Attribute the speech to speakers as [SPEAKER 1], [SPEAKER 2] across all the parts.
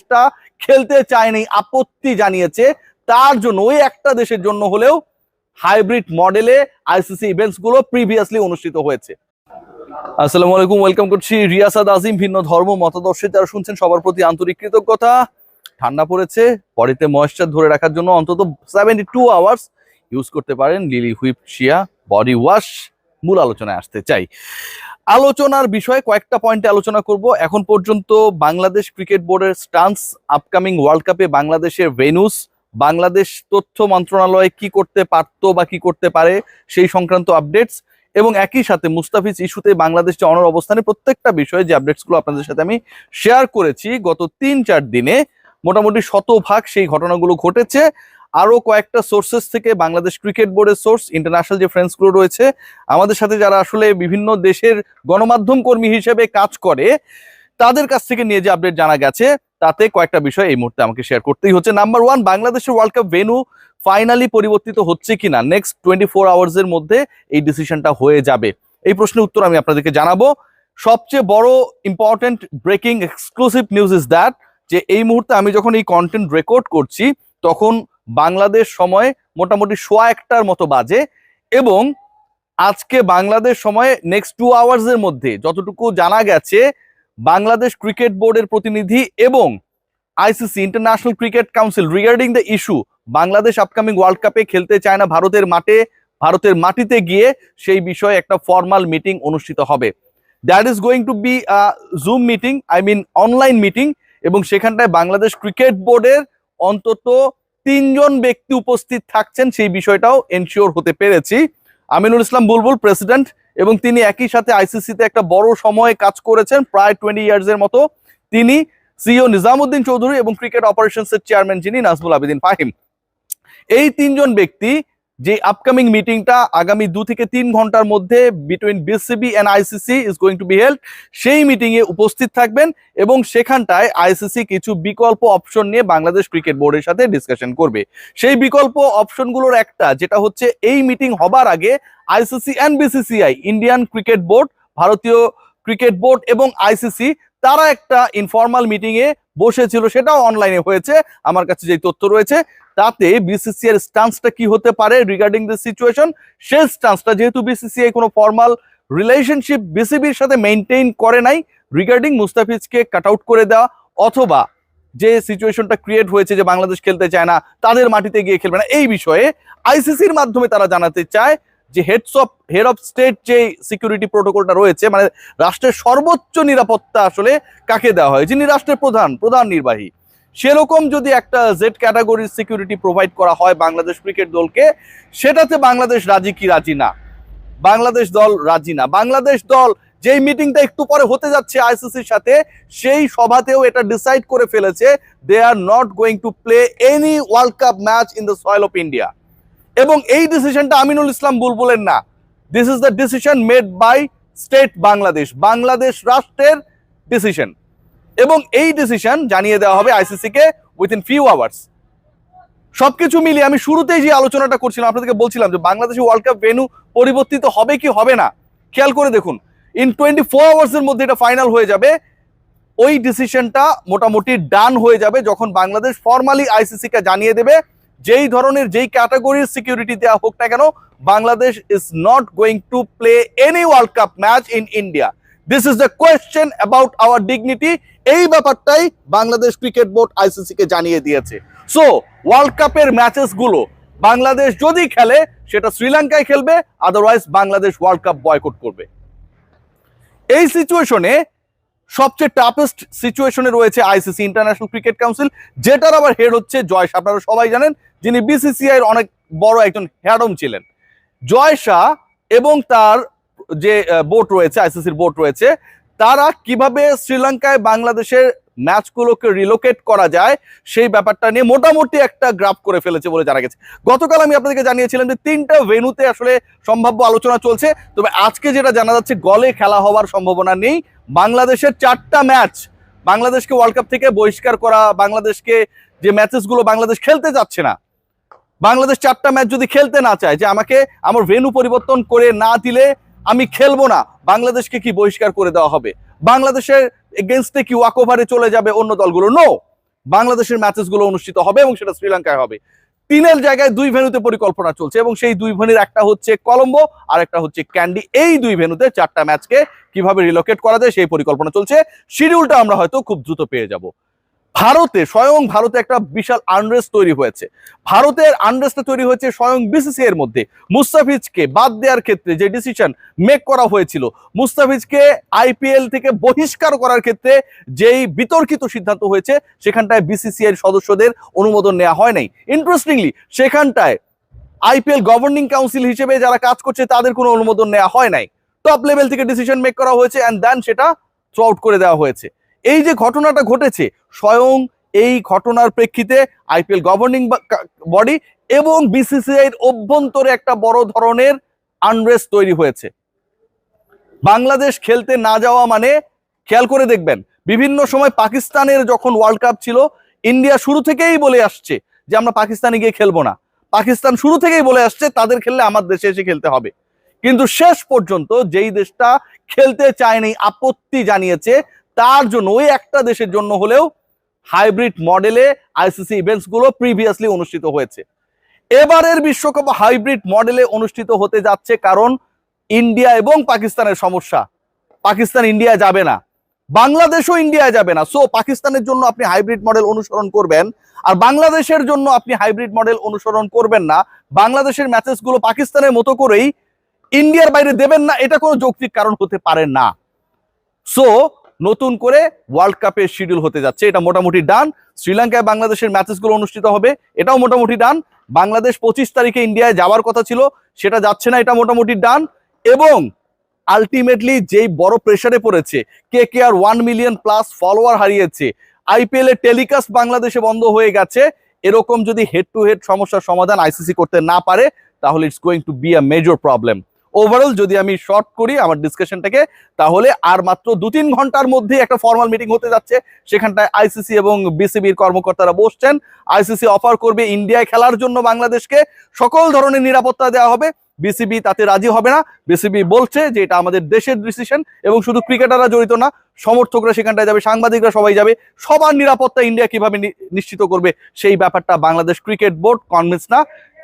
[SPEAKER 1] বাংলাদেশটা খেলতে চায়নি, আপত্তি জানিয়েছে, তার জন্য ওই একটা দেশের জন্য হলেও হাইব্রিড মডেলে আইসিসি ইভেন্টস গুলো প্রিভিয়াসলি অনুষ্ঠিত হয়েছে। আসসালামু আলাইকুম, ওয়েলকাম করছি রিয়াসাদ আজিম। ভিন্ন ধর্ম মতাদর্শে যারা শুনছেন সবার প্রতি আন্তরিক কৃতজ্ঞতা। ঠান্ডা পড়েছে, বডিতে ময়েশ্চার ধরে রাখার জন্য অন্তত 72 আওয়ার্স ইউজ করতে পারেন লিলি হুইপ শিয়া বডি ওয়াশ। মূল আলোচনায় আসতে চাই। আলোচনার বিষয়ে কয়েকটা পয়েন্টে আলোচনা করব। এখন পর্যন্ত বাংলাদেশ ক্রিকেট বোর্ডের স্টান্স, আপকামিং ওয়ার্ল্ড কাপে বাংলাদেশের ভেনুস, বাংলাদেশ তথ্য মন্ত্রণালয় কি করতে পারতো বা কি করতে পারে সেই সংক্রান্ত আপডেটস, এবং একই সাথে মুস্তাফিজ ইস্যুতে বাংলাদেশ যে অনর অবস্থানে প্রত্যেকটা বিষয়ে যে আপডেটসগুলো আপনাদের সাথে আমি শেয়ার করেছি গত 3-4 দিনে, মোটামুটি শতভাগ সেই ঘটনাগুলো ঘটেছে। আরো কয়েকটা সোর্সেস থেকে, বাংলাদেশ ক্রিকেট বোর্ডের সোর্স, ইন্টারন্যাশনাল যে ফ্রেন্ডসগুলো রয়েছে, আমাদের সাথে যারা আসলে বিভিন্ন দেশের গণমাধ্যম কর্মী হিসেবে কাজ করে, তাদের কাছ থেকে নিয়ে যে আপডেট জানা গেছে, তাতে কয়েকটা বিষয় এই মুহূর্তে আমাকে শেয়ার করতেই হচ্ছে। নাম্বার 1, বাংলাদেশের ওয়ার্ল্ড কাপ ভেন্যু ফাইনালি পরিবর্তিত হচ্ছে কিনা নেক্সট 24 আওয়ার্সের মধ্যে এই ডিসিশনটা হয়ে যাবে। এই প্রশ্নের উত্তর আমি আপনাদেরকে জানাবো। সবচেয়ে বড় important breaking exclusive news is that, যে এই মুহূর্তে আমি যখন এই কন্টেন্ট রেকর্ড করছি তখন বাংলাদেশ সময় মোটামুটি 1:15টার মতো বাজে, এবং আজকে বাংলাদেশ সময়ে নেক্সট 2 আওয়ার্সের মধ্যে যতটুকু জানা গেছে, বাংলাদেশ ক্রিকেট বোর্ডের প্রতিনিধি এবং ICC international cricket council regarding the issue Bangladesh upcoming world কাপে খেলতে চায় না ভারতের মাটিতে গিয়ে, সেই বিষয়ে একটা ফর্মাল মিটিং অনুষ্ঠিত হবে। That is going to be Zoom meeting, I mean online meeting, এবং সেখানটায় বাংলাদেশ ক্রিকেট বোর্ডের অন্তত 3 জন ব্যক্তি উপস্থিত থাকছেন, সেই বিষয়টাও এনশিওর হতে পেরেছি। আমিনুল ইসলাম বুলবুল প্রেসিডেন্ট, এবং তিনি একই সাথে আইসিসিতে একটা বড় সময়ে কাজ করেছেন, প্রায় 20 ইয়ার্সের মতো। তিনি সিইও নিজামুদ্দিন চৌধুরী এবং ক্রিকেট অপারেশনস এর চেয়ারম্যান যিনি নাজমুল আবেদিন ফাহিম। এই 3 জন ব্যক্তি যে আপকামিং মিটিংটা আগামী 2 থেকে 3 ঘন্টার মধ্যে between BCB and ICC is going to be held, সেই মিটিং এ উপস্থিত থাকবেন, এবং সেখানটায় আইসিসি কিছু বিকল্প অপশন নিয়ে বাংলাদেশ ক্রিকেট বোর্ডের সাথে ডিসকাশন করবে। সেই বিকল্প অপশনগুলোর একটা যেটা হচ্ছে, এই মিটিং হবার আগে ICC and BCCI, Indian cricket board, ভারতীয় ক্রিকেট বোর্ড এবং আইসিসি, তারা একটা ইনফর্মাল মিটিং এ বসেছিল, সেটাও অনলাইনে হয়েছে। আমার কাছে যে তথ্য রয়েছে তাতে বিসিসিআই এর স্ট্যান্সটা কি হতে পারে রিগার্ডিং দ্য সিচুয়েশন, সেই স্ট্যান্সটা, যেহেতু বিসিসিআই কোনো ফর্মাল রিলেশনশিপ বিসিবির সাথে মেইনটেইন করে নাই রিগার্ডিং মুস্তাফিজকে কাট আউট করে দেওয়া, অথবা যে সিচুয়েশনটা ক্রিয়েট হয়েছে যে বাংলাদেশ খেলতে চায় না, তাদের মাটিতে গিয়ে খেলবে না, এই বিষয়ে আইসিসির মাধ্যমে তারা জানাতে চায় যে হেড অফ স্টেট যে সিকিউরিটি প্রোটোকলটা রয়েছে, মানে রাষ্ট্রের সর্বোচ্চ নিরাপত্তা আসলে কাকে দেওয়া হয়, যিনি রাষ্ট্রের প্রধান নির্বাহী, সেরকম যদি একটা জেড ক্যাটাগরির সিকিউরিটি প্রোভাইড করা হয় বাংলাদেশ ক্রিকেট দলকে, সেটাতে বাংলাদেশ রাজি কি রাজি না? বাংলাদেশ দল রাজি না। বাংলাদেশ দল যেই মিটিংটা একটু পরে হতে যাচ্ছে আইসিসির সাথে, সেই সভাতেও এটা ডিসাইড করে ফেলেছে, they are not going to play any World Cup match in the soil of India. এবং এই ডিসিশনটা আমিনুল ইসলাম বুলবুলের না, this is the decision made by state Bangladesh রাষ্ট্রের ডিসিশন, এবং এই ডিসিশন জানিয়ে দেওয়া হবে আইসিসি কে উইথিন ফিউ আওয়ার্স। সবকিছু মিলিয়ে আমি শুরুতেই যে আলোচনাটা করছিলাম, আপনাদেরকে বলছিলাম যে বাংলাদেশে ওয়ার্ল্ড কাপ ভেন্যু পরিবর্তিত হবে কি হবে না, খেয়াল করে দেখুন, ইন 24 আওয়ার্সের মধ্যে এটা ফাইনাল হয়ে যাবে। ওই ডিসিশনটা মোটামুটি ডান হয়ে যাবে যখন বাংলাদেশ ফর্মালি আইসিসি কে জানিয়ে দেবে, যেই ধরনের যেই ক্যাটাগরির সিকিউরিটি দেওয়া হোক না কেন, Bangladesh is not going to play any World Cup match in India. This is the question about our dignity. এই ব্যাপারটাই বাংলাদেশ ক্রিকেট বোর্ড আইসিসি কে জানিয়ে দিয়েছে। সো ওয়ার্ল্ড কাপের ম্যাচেস গুলো বাংলাদেশ যদি খেলে, সেটা শ্রীলঙ্কায় খেলবে, otherwise Bangladesh world cup boycott করবে। এই সিচুয়েশনে সবচেয়ে টাফেস্ট সিচুয়েশনে রয়েছে আইসিসি ইন্টারন্যাশনাল ক্রিকেট কাউন্সিল, যেটার আবার হেড হচ্ছে জয় শাহ। আপনারা সবাই জানেন, যিনি বিসিসিআই এর অনেক বড় একজন হেডম ছিলেন। জয় শাহ এবং তার যে বোর্ড রয়েছে, আইসিসির বোর্ড রয়েছে, তারা কিভাবে শ্রীলঙ্কায় বাংলাদেশের ম্যাচগুলোকে রিলোকেট করা যায় সেই ব্যাপারটা নিয়ে মোটামুটি একটা গ্রাফ করে ফেলেছে বলে জানা গেছে। গতকাল আমি আপনাদেরকে জানিয়েছিলাম যে 3টা ভেন্যুতে আসলে সম্ভাব্য আলোচনা চলছে, তবে আজকে যেটা জানা যাচ্ছে গলে খেলা হওয়ার সম্ভাবনা নেই। বাংলাদেশের 4টা ম্যাচ, বাংলাদেশকে ওয়ার্ল্ড কাপ থেকে বহিষ্কার করা, বাংলাদেশকে যে ম্যাচেসগুলো বাংলাদেশ খেলতে যাচ্ছে না, বাংলাদেশ 4টা ম্যাচ যদি খেলতে না চায়, যে আমাকে আমার ভেন্যু পরিবর্তন করে না দিলে আমি খেলবো না, বাংলাদেশকে কি বহিষ্কার করে দেওয়া হবে? বাংলাদেশের এগেইনস্টে কি ওয়াকওভারে চলে যাবে অন্য দলগুলো? নো, বাংলাদেশের ম্যাচেসগুলো অনুষ্ঠিত হবে এবং সেটা শ্রীলঙ্কায় হবে। 3 জায়গায় 2 ভেন্যুতে পরিকল্পনা চলছে এবং সেই 2 ভেন্যুর একটা হচ্ছে কলম্বো আর একটা হচ্ছে ক্যান্ডি। এই 2 ভেন্যুতে 4টা ম্যাচকে কিভাবে রিলোকেট করা যায় সেই পরিকল্পনা চলছে। শিডিউলটা আমরা হয়তো খুব দ্রুত পেয়ে যাব। স্বয়ং ভারতে একটা বিশাল আনরেস্ট তৈরি হয়েছে। ভারতের আনরেস্টটা তৈরি হয়েছে স্বয়ং বিসিসিআই এর মধ্যে। মুস্তাফিজকে বাদ দেওয়ার ক্ষেত্রে যে ডিসিশন মেক করা হয়েছিল, মুস্তাফিজকে আইপিএল থেকে বহিষ্কার করার ক্ষেত্রে যেই বিতর্কিত সিদ্ধান্ত হয়েছে, সেখানটায় বিসিসিআই এর সদস্যদের অনুমোদন নেওয়া হয় নাই। ইন্টারেস্টিংলি সেখানটায় আইপিএল গভর্নিং কাউন্সিল হিসেবে যারা কাজ করছে তাদের কোনো অনুমোদন নেওয়া হয় নাই। টপ লেভেল থেকে ডিসিশন মেক করা হয়েছে এন্ড দেন সেটা থ্রো আউট করে দেওয়া হয়েছে। এই যে ঘটনাটা ঘটেছে, স্বয়ং এই ঘটনার প্রেক্ষিতে আইপিএল গভর্নিং বডি এবং বিসিসিআই এর অভ্যন্তরে একটা বড় ধরনের আনরেস্ট তৈরি হয়েছে। বাংলাদেশ খেলতে না যাওয়া মানে, খেয়াল করে দেখবেন, বিভিন্ন সময় পাকিস্তানের যখন ওয়ার্ল্ড কাপ ছিল, ইন্ডিয়া শুরু থেকেই বলে আসছে যে আমরা পাকিস্তানে গিয়ে খেলবো না। পাকিস্তান শুরু থেকেই বলে আসছে তাদের খেললে আমার দেশে এসে খেলতে হবে। কিন্তু শেষ পর্যন্ত যেই দেশটা খেলতে চায়নি, আপত্তি জানিয়েছে, তার জন্য ওই একটা দেশের জন্য হলেও হাইব্রিড মডেলে আইসিসি ইভেন্টস গুলো প্রিভিয়াসলি অনুষ্ঠিত হয়েছে। এবারের বিশ্বকাপ হাইব্রিড মডেলে অনুষ্ঠিত হতে যাচ্ছে কারণ ইন্ডিয়া এবং পাকিস্তানের সমস্যা। পাকিস্তান ইন্ডিয়া যাবে না, বাংলাদেশও ইন্ডিয়া যাবে না। সো পাকিস্তানের জন্য আপনি হাইব্রিড মডেল অনুসরণ করবেন আর বাংলাদেশের জন্য আপনি হাইব্রিড মডেল অনুসরণ করবেন না। বাংলাদেশের ম্যাচেস গুলো পাকিস্তানের মতো করেই ইন্ডিয়ার বাইরে দেবেন না, এটা কোনো যৌক্তিক কারণ হতে পারে না। সো নতুন করে ওয়ার্ল্ড কাপের শিডিউল হতে যাচ্ছে, এটা মোটামুটি ডান। শ্রীলঙ্কায় বাংলাদেশের ম্যাচেস গুলো অনুষ্ঠিত হবে, এটাও মোটামুটি ডান। বাংলাদেশ 25 তারিখে ইন্ডিয়ায় যাওয়ার কথা ছিল, সেটা যাচ্ছে না, এটা মোটামুটি ডান। এবং আলটিমেটলি যেই বড় প্রেসারে পড়েছে, কেকেআর 1 মিলিয়ন প্লাস ফলোয়ার হারিয়েছে, আইপিএল এর টেলিকাস্ট বাংলাদেশে বন্ধ হয়ে গেছে, এরকম যদি হেড টু হেড সমস্যার সমাধান আইসিসি করতে না পারে তাহলে it's going to be a major problem. Overall যদি আমি শর্ট করি আমার ডিসকাশনটাকে, তাহলে আর মাত্র 2-3 ঘন্টার মধ্যে একটা ফর্মাল মিটিং হতে যাচ্ছে। সেখানটায় আইসিসি এবং বিসিবির কর্মকর্তারা বসছেন। আইসিসি অফার করবে ইন্ডিয়ায় খেলার জন্য বাংলাদেশকে সকল ধরনের নিরাপত্তা দেওয়া হবে। বিসিবি তাতে রাজি হবে না। বিসিবি বলছে যে এটা আমাদের দেশের ডিসিশন এবং শুধু ক্রিকেটাররা জড়িত না, সমর্থকরা সেখানটায় যাবে, সাংবাদিকরা সবাই যাবে। সবার নিরাপত্তা ইন্ডিয়া কিভাবে নিশ্চিত করবে সেই ব্যাপারটা বাংলাদেশ ক্রিকেট বোর্ড কনভিন্স না।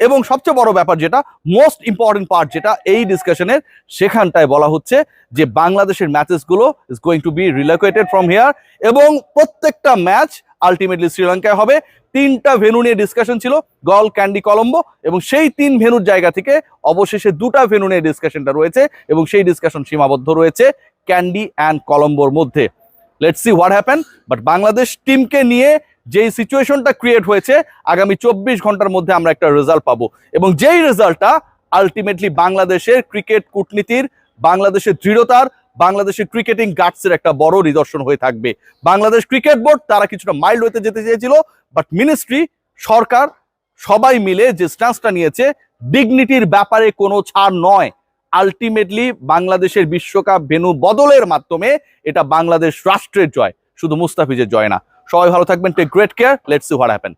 [SPEAKER 1] এবং সবচেয়ে বড় ব্যাপার, যেটা মোস্ট ইম্পর্টেন্ট পার্ট, যেটা এই ডিসকাশনের, সেখানটায় বলা হচ্ছে যে বাংলাদেশের ম্যাচেসগুলো is going to be relocated from here এবং প্রত্যেকটা ম্যাচ আলটিমেটলি শ্রীলঙ্কায় হবে। 3টা ভেন্যু নিয়ে ডিসকাশন ছিল, গল, ক্যান্ডি, কলম্বো, এবং সেই 3 ভেন্যুর জায়গা থেকে অবশেষে 2টা ভেন্যু নিয়ে ডিসকাশনটা রয়েছে এবং সেই ডিসকাশন সীমাবদ্ধ রয়েছে ক্যান্ডি অ্যান্ড কলম্বোর মধ্যে। Let's see what happen. But Bangladesh টিমকে নিয়ে যেই সিচুয়েশনটা ক্রিয়েট হয়েছে, আগামী 24 ঘন্টার মধ্যে আমরা একটা রেজাল্ট পাবো এবং যেই রেজাল্টটা আলটিমেটলি বাংলাদেশের ক্রিকেট কূটনীতির, বাংলাদেশের দৃঢ়তার, বাংলাদেশের ক্রিকেটিং গাটসের একটা বড় নিদর্শন হয়ে থাকবে। বাংলাদেশ ক্রিকেট বোর্ড তারা কিছুটা মাইল্ড হতে যেতে চেয়েছিল, বাট মিনিস্ট্রি, সরকার সবাই মিলে যে স্ট্যান্সটা নিয়েছে, ডিগনিটির ব্যাপারে কোনো ছাড় নয়। আলটিমেটলি বাংলাদেশের বিশ্বকাপ ভেন্যু বদলের মাধ্যমে এটা বাংলাদেশ রাষ্ট্রের জয়, শুধু মুস্তাফিজের জয় না। সবাই ভালো থাকবেন, take great care, let's see what happen.